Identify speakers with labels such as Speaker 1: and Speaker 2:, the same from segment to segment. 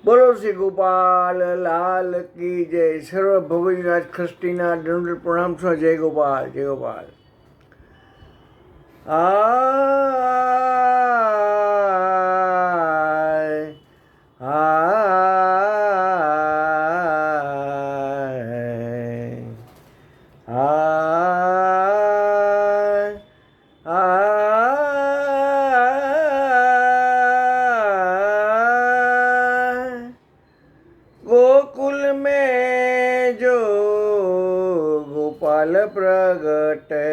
Speaker 1: બોલો શ્રી ગોપાલ લાલ કી જય. સર્વ ભગવતીનાથ ખ્રિસ્તીના દંડ પ્રણામ છો. જય ગોપાલ, જય ગોપાલ. गोकुल में जो गोपाल प्रगटे,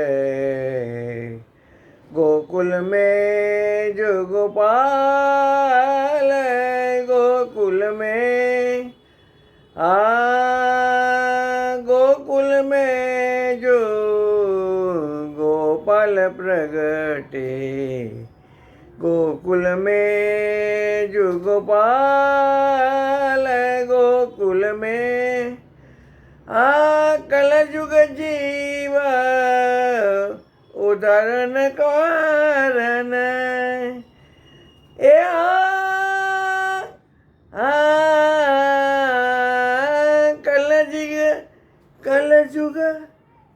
Speaker 1: गोकुल में जो गोपाल, गोकुल में गोकुल में जो गोपाल प्रगटे, गोकुल में जो गोपाल, गोकुल में कलयुग जीव उदाहरण कारण ए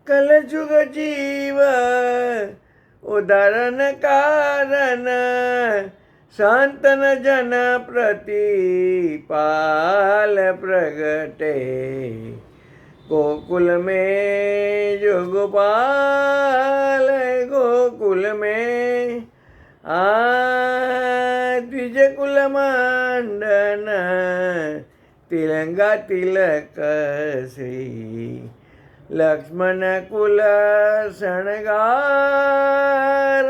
Speaker 1: कलयुग जीव उदाहरण कारण संतन जन प्रतिपाल प्रगटे, गोकुल में जो गोपाल, गोकुल में द्विज कुल मंडन तिलंगा तिलक श्री लक्ष्मण कुल शणगार,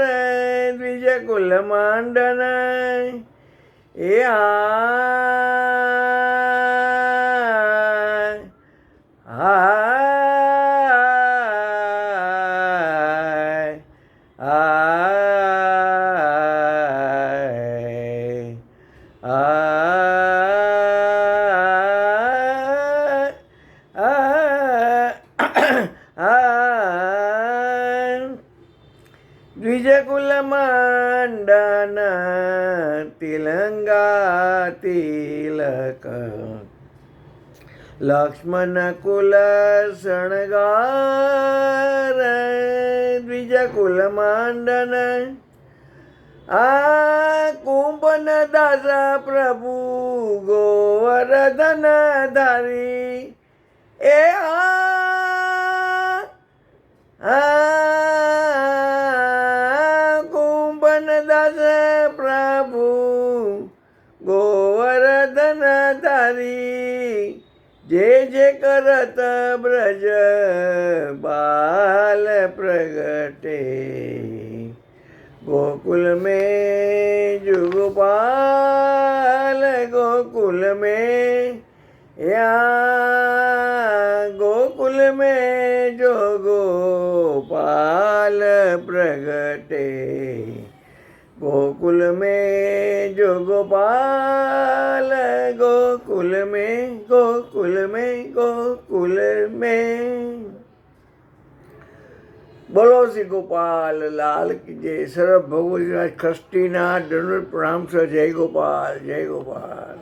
Speaker 1: द्विज कुल मंडन ए द्विजकुल मंडन तिलंगा तिलक लक्ष्मण कुल शणगार, द्विजकुल मंडन कुंभन दास प्रभु गोवर्धन धारी ए कुंभन दास प्रभु गोवर्धन धारी जे जे करत ब्रज बाल प्रगटे, गोकुल में जो गोपाल, गोकुल में गोकुल में जो गोपाल प्रगटे, गोकुल में जो गोपाल, गोकुल में, गोकुल में, गोकुल में. बोलो श्री गोपाल लाल की जय. सर्व भगवतीनाथ ख्रिस्तीना दंड प्रणाम. जय गोपाल, जय गोपाल.